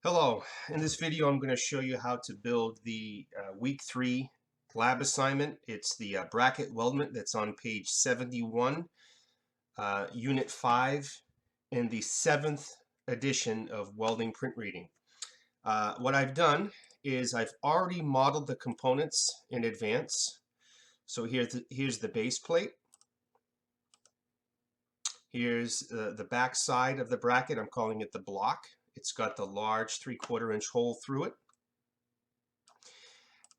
Hello, in this video I'm going to show you how to build the week 3 lab assignment. It's the bracket weldment that's on page 71, unit 5 in the 7th edition of welding print reading. What I've done is I've already modeled the components in advance. So here's the base plate. Here's the back side of the bracket. I'm calling it the block. It's got the large 3/4 inch hole through it.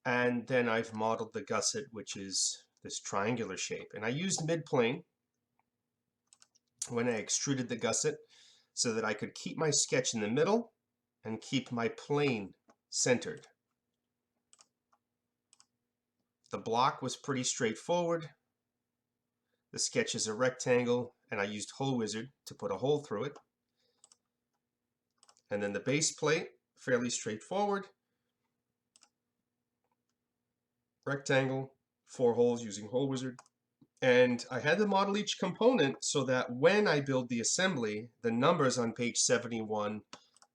And then I've modeled the gusset, which is this triangular shape. And I used mid-plane when I extruded the gusset so that I could keep my sketch in the middle and keep my plane centered. The block was pretty straightforward. The sketch is a rectangle, and I used Hole Wizard to put a hole through it. And then the base plate, fairly straightforward. Rectangle, 4 holes using Hole Wizard. And I had to model each component so that when I build the assembly, the numbers on page 71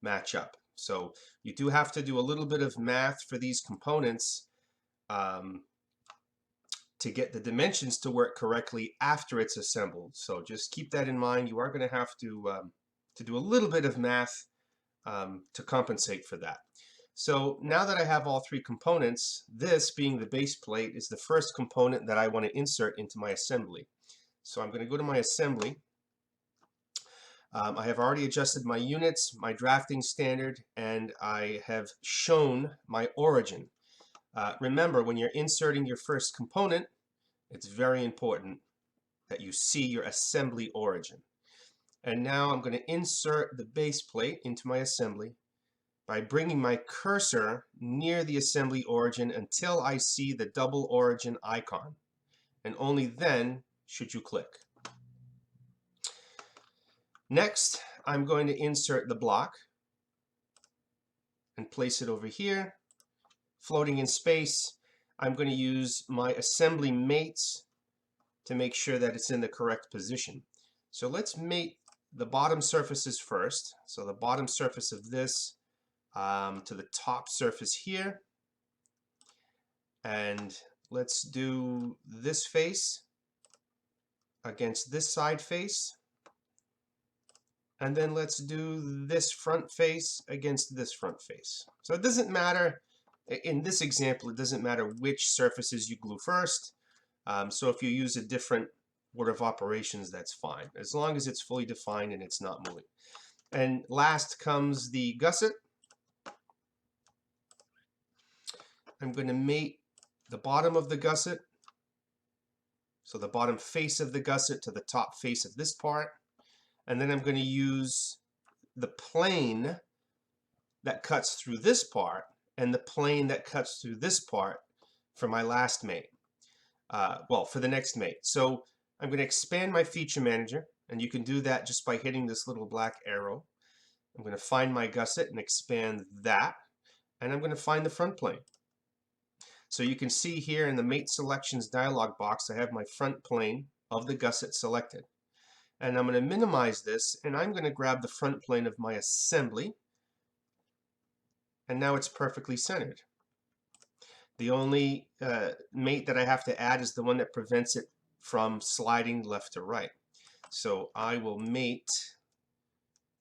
match up. So you do have to do a little bit of math for these components to get the dimensions to work correctly after it's assembled. So just keep that in mind. You are going to have to do a little bit of math to compensate for that. So now that I have all 3 components, this being the base plate is the first component that I want to insert into my assembly. So I'm going to go to my assembly. I have already adjusted my units, my drafting standard, and I have shown my origin. Remember, when you're inserting your first component, it's very important that you see your assembly origin. And now I'm going to insert the base plate into my assembly by bringing my cursor near the assembly origin until I see the double origin icon. And only then should you click. Next, I'm going to insert the block and place it over here. Floating in space, I'm going to use my assembly mates to make sure that it's in the correct position. So let's mate the bottom surfaces first. So the bottom surface of this to the top surface here. And let's do this face against this side face. And then let's do this front face against this front face. So it doesn't matter, in this example, it doesn't matter which surfaces you glue first. So if you use a different order of operations, that's fine, as long as it's fully defined and it's not moving. And last comes the gusset. I'm going to mate the bottom of the gusset, so the bottom face of the gusset to the top face of this part. And then I'm going to use the plane that cuts through this part and the plane that cuts through this part for my last mate. Well, for the next mate. So I'm going to expand my feature manager, and you can do that just by hitting this little black arrow. I'm going to find my gusset and expand that, and I'm going to find the front plane. So you can see here in the Mate Selections dialog box, I have my front plane of the gusset selected. And I'm going to minimize this, and I'm going to grab the front plane of my assembly, and now it's perfectly centered. The only mate that I have to add is the one that prevents it from sliding left to right. So I will mate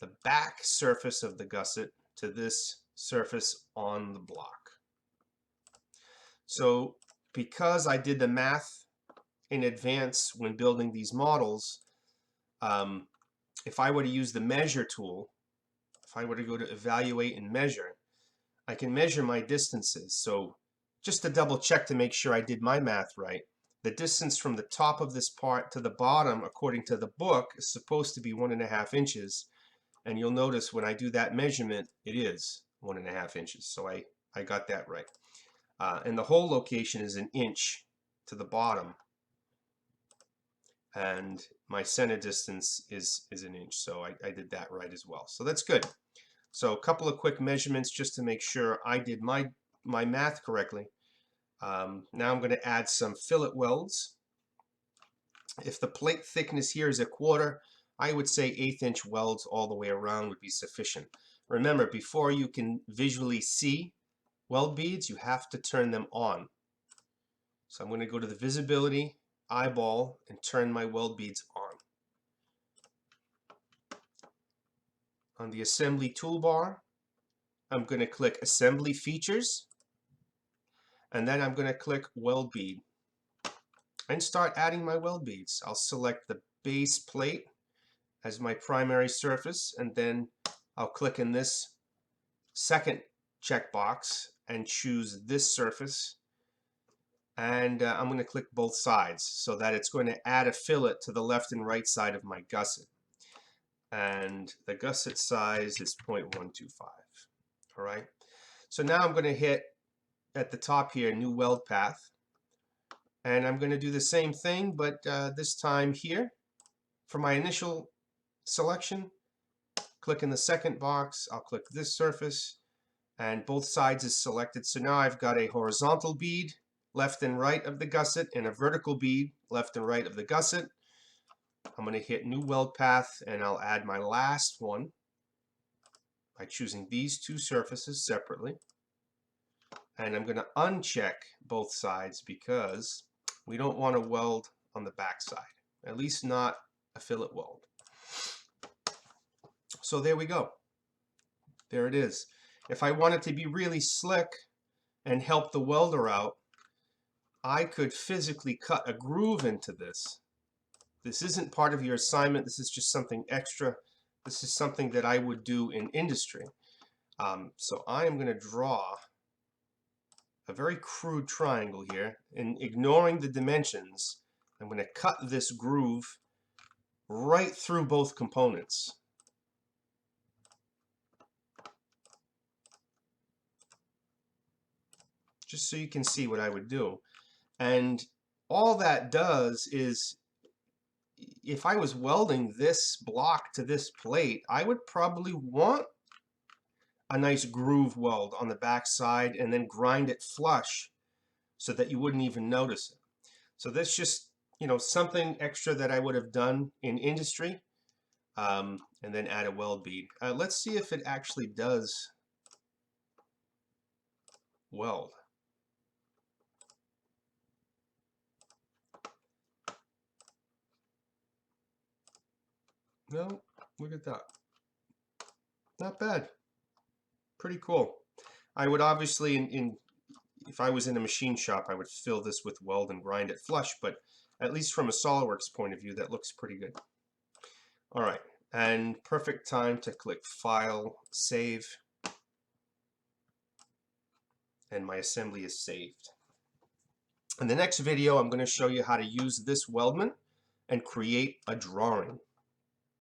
the back surface of the gusset to this surface on the block. So because I did the math in advance when building these models, if I were to use the measure tool, if I were to go to evaluate and measure, I can measure my distances. So just to double check to make sure I did my math right, the distance from the top of this part to the bottom, according to the book, is supposed to be 1.5 inches. And you'll notice when I do that measurement, it is 1.5 inches. So I got that right. And the hole location is 1 inch to the bottom. And my center distance is 1 inch. So I did that right as well. So that's good. So a couple of quick measurements just to make sure I did my math correctly. Now I'm going to add some fillet welds. If the plate thickness here is 1/4, I would say 1/8 inch welds all the way around would be sufficient. Remember, before you can visually see weld beads, you have to turn them on. So I'm going to go to the visibility eyeball and turn my weld beads on. On the assembly toolbar, I'm going to click Assembly Features, and then I'm going to click Weld Bead and start adding my weld beads. I'll select the base plate as my primary surface, and then I'll click in this second checkbox and choose this surface, and I'm going to click both sides so that it's going to add a fillet to the left and right side of my gusset, and the gusset size is 0.125. all right, so now I'm going to hit at the top here new weld path, and I'm going to do the same thing, but this time here for my initial selection, click in the second box, I'll click this surface, and both sides is selected. So now I've got a horizontal bead left and right of the gusset and a vertical bead left and right of the gusset. I'm going to hit new weld path, and I'll add my last one by choosing these two surfaces separately. And I'm going to uncheck both sides because we don't want to weld on the back side, at least not a fillet weld. So there we go. There it is. If I wanted to be really slick and help the welder out, I could physically cut a groove into this. This isn't part of your assignment. This is just something extra. This is something that I would do in industry. So I am going to draw a very crude triangle here, and ignoring the dimensions, I'm going to cut this groove right through both components. Just so you can see what I would do. And all that does is, if I was welding this block to this plate, I would probably want a nice groove weld on the back side and then grind it flush so that you wouldn't even notice it. So that's just, something extra that I would have done in industry, and then add a weld bead. Let's see if it actually does weld. No, look at that. Not bad. Pretty cool. I would obviously, if I was in a machine shop, I would fill this with weld and grind it flush, but at least from a SolidWorks point of view, that looks pretty good. All right, and perfect time to click File, Save, and my assembly is saved. In the next video, I'm going to show you how to use this Weldment and create a drawing.